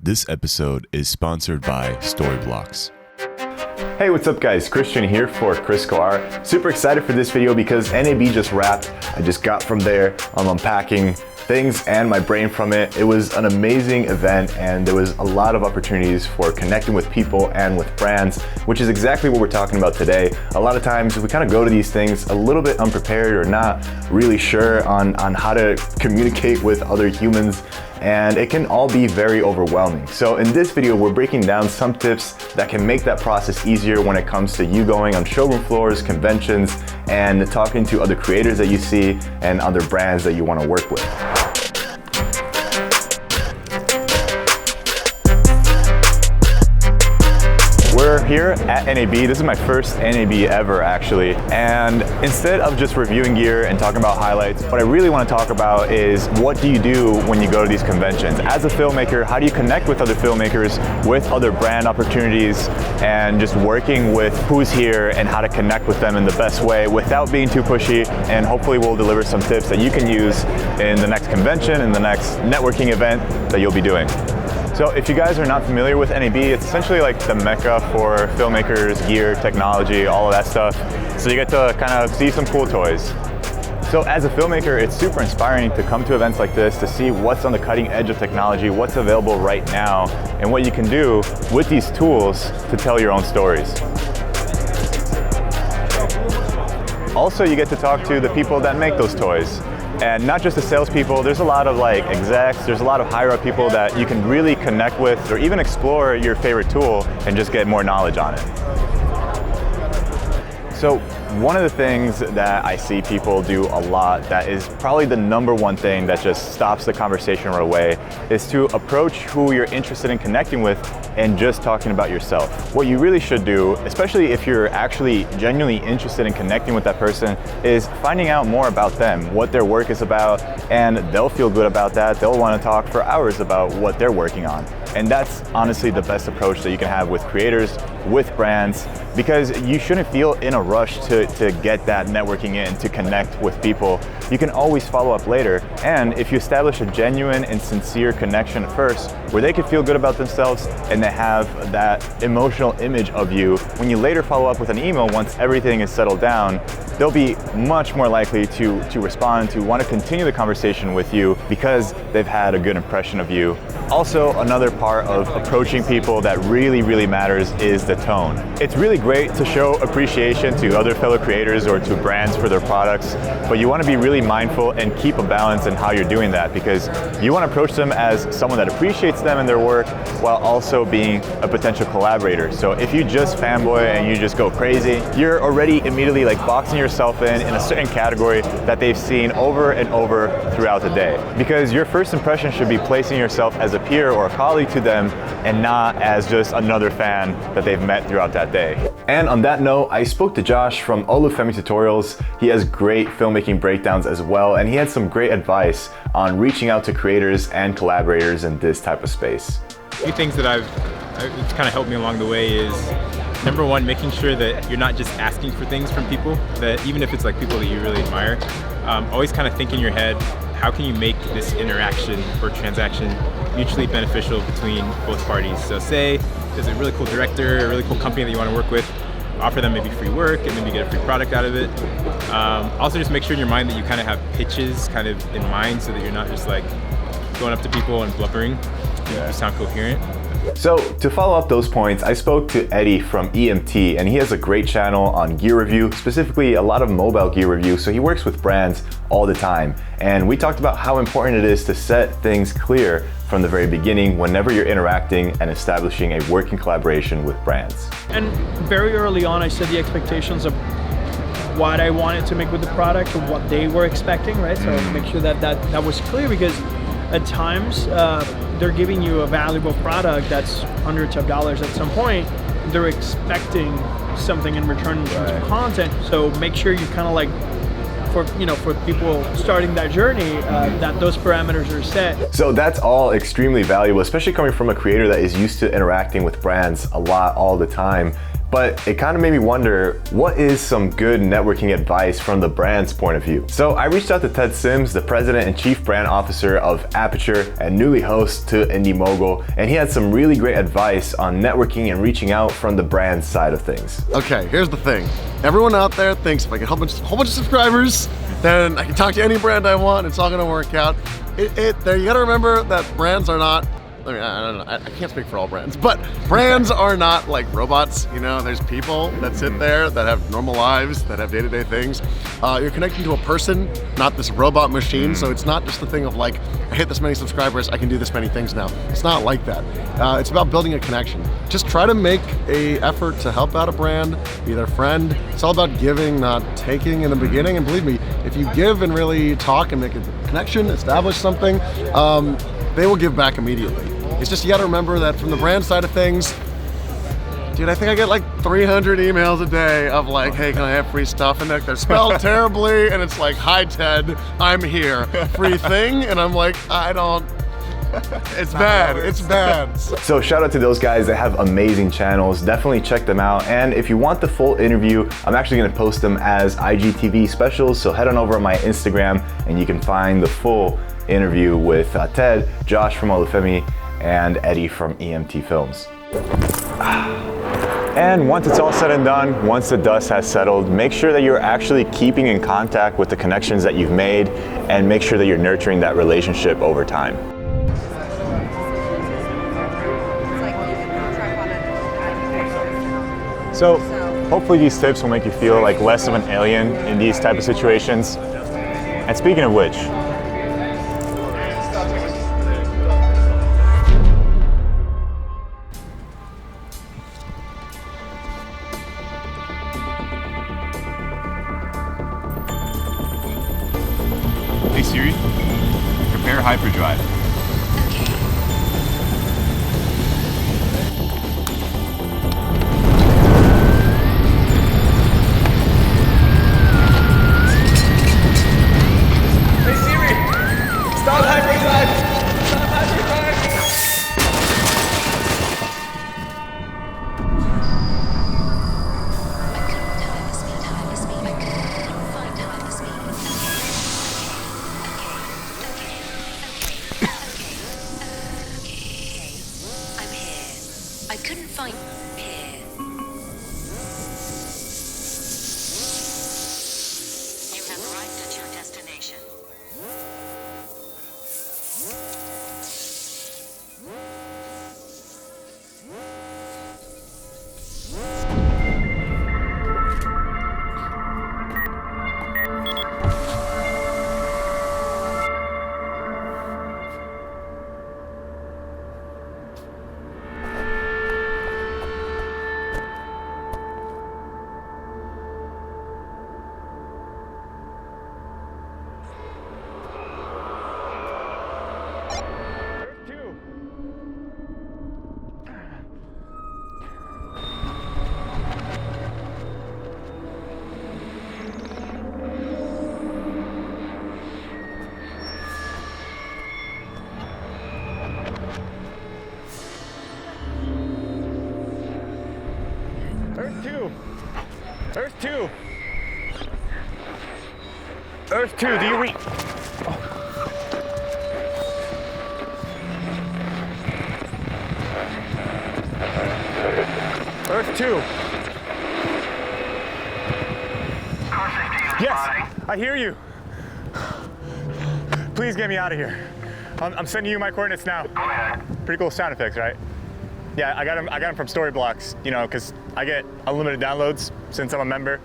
This episode is sponsored by Storyblocks. Hey, what's up guys? Christian here for Kriscoart. Super excited for this video because NAB just wrapped. I just got from there. I'm unpacking things and my brain from it. It was an amazing event and there was a lot of opportunities for connecting with people and with brands, which is exactly what we're talking about today. A lot of times we kind of go to these things a little bit unprepared or not really sure on how to communicate with other humans, and it can all be very overwhelming. So in this video, we're breaking down some tips that can make that process easier when it comes to you going on showroom floors, conventions, and talking to other creators that you see and other brands that you want to work with. We're here at NAB. This is my first NAB ever actually. And instead of just reviewing gear and talking about highlights, what I really want to talk about is what do you do when you go to these conventions? As a filmmaker, how do you connect with other filmmakers, with other brand opportunities, and just working with who's here and how to connect with them in the best way without being too pushy. And hopefully we'll deliver some tips that you can use in the next convention, in the next networking event that you'll be doing. So if you guys are not familiar with NAB, it's essentially like the mecca for filmmakers, gear, technology, all of that stuff. So you get to kind of see some cool toys. So as a filmmaker, it's super inspiring to come to events like this to see what's on the cutting edge of technology, what's available right now, and what you can do with these tools to tell your own stories. Also, you get to talk to the people that make those toys. And not just the salespeople, there's a lot of like execs, there's a lot of higher up people that you can really connect with or even explore your favorite tool and just get more knowledge on it. So one of the things that I see people do a lot that is probably the number one thing that just stops the conversation right away is to approach who you're interested in connecting with and just talking about yourself. What you really should do, especially if you're actually genuinely interested in connecting with that person, is finding out more about them, what their work is about, and they'll feel good about that. They'll want to talk for hours about what they're working on. And that's honestly the best approach that you can have with creators, with brands, because you shouldn't feel in a rush to get that networking in, to connect with people. You can always follow up later. And if you establish a genuine and sincere connection at first, where they can feel good about themselves and they have that emotional image of you, when you later follow up with an email once everything is settled down, they'll be much more likely to respond, to want to continue the conversation with you because they've had a good impression of you. Also, another part of approaching people that really matters is the tone. It's really great to show appreciation to other fellow creators or to brands for their products, but you want to be really mindful and keep a balance in how you're doing that, because you want to approach them as someone that appreciates them and their work while also being a potential collaborator. So if you just fanboy and you just go crazy, you're already immediately like boxing yourself in a certain category that they've seen over and over throughout the day. Because your first impression should be placing yourself as a peer or a colleague to them and not as just another fan that they've met throughout that day. And on that note, I spoke to Josh from Olufemi Tutorials. He has great filmmaking breakdowns as well, and he had some great advice on reaching out to creators and collaborators in this type of space. A few things that it's kind of helped me along the way is, number one, making sure that you're not just asking for things from people, that even if it's like people that you really admire, always kind of think in your head, how can you make this interaction or transaction mutually beneficial between both parties? So say there's a really cool director, a really cool company that you want to work with, offer them maybe free work and maybe get a free product out of it. Also just make sure in your mind that you kind of have pitches kind of in mind so that you're not just like going up to people and blubbering. You sound coherent. So to follow up those points, I spoke to Eddie from EMT, and he has a great channel on gear review, specifically a lot of mobile gear review, so he works with brands all the time. And we talked about how important it is to set things clear from the very beginning whenever you're interacting and establishing a working collaboration with brands. And very early on, I set the expectations of what I wanted to make with the product and what they were expecting, right? So make sure that was clear, because at times they're giving you a valuable product that's hundreds of dollars at some point. They're expecting something in return in terms of content. So make sure you kind of like, for people starting that journey, that those parameters are set. So that's all extremely valuable, especially coming from a creator that is used to interacting with brands a lot all the time. but it kind of made me wonder, what is some good networking advice from the brand's point of view? So I reached out to Ted Sims, the president and chief brand officer of Aperture and newly host to Indie Mogul, and he had some really great advice on networking and reaching out from the brand side of things. Okay, here's the thing. Everyone out there thinks if I get a whole bunch of subscribers, then I can talk to any brand I want, it's all gonna work out. You gotta remember that brands are not, I mean, I don't know, I can't speak for all brands, but brands are not like robots, you know? There's people that sit there that have normal lives, that have day-to-day things. You're connecting to a person, not this robot machine, so it's not just the thing of like, I hit this many subscribers, I can do this many things now. It's not like that. It's about building a connection. Just try to make an effort to help out a brand, be their friend. It's all about giving, not taking in the beginning, and believe me, if you give and really talk and make a connection, establish something, they will give back immediately. It's just, you gotta remember that from the brand side of things, dude, I think I get like 300 emails a day of like, hey, can I have free stuff? And they're spelled terribly, and it's like, hi Ted, I'm here, free thing, and I'm like, I don't, it's bad, it's bad. So shout out to those guys that have amazing channels, definitely check them out. And if you want the full interview, I'm actually gonna post them as IGTV specials, so head on over on my Instagram and you can find the full interview with Ted, Josh from Olufemi, and Eddie from EMT Films. And once it's all said and done, once the dust has settled, make sure that you're actually keeping in contact with the connections that you've made, and make sure that you're nurturing that relationship over time. So hopefully these tips will make you feel like less of an alien in these type of situations. And speaking of which, Hey Siri, prepare hyperdrive. hey Siri, stop hyperdrive! Stop hyperdrive! I couldn't find here. You have arrived at your destination. Earth 2, do you read? Earth 2. Yes, I hear you. Please get me out of here. I'm sending you my coordinates now. Pretty cool sound effects, right? Yeah, I got them from Storyblocks, you know, because I get unlimited downloads since I'm a member.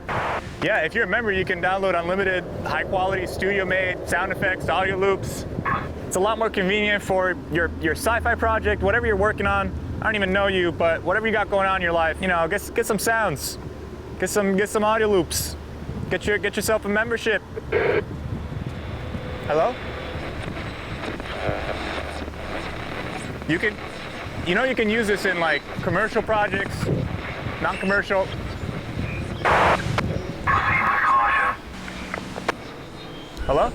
Yeah, if you're a member, you can download unlimited, high-quality, studio-made sound effects, audio loops. It's a lot more convenient for your sci-fi project, whatever you're working on. I don't even know you, but whatever you got going on in your life, you know, get some sounds, get some audio loops, get yourself a membership. Hello? You can use this in like commercial projects, non-commercial. Hello?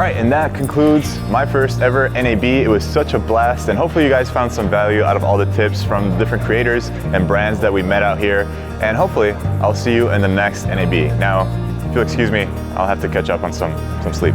All right, and that concludes my first ever NAB. It was such a blast, and hopefully you guys found some value out of all the tips from different creators and brands that we met out here. And hopefully I'll see you in the next NAB. Now, if you'll excuse me, I'll have to catch up on some sleep.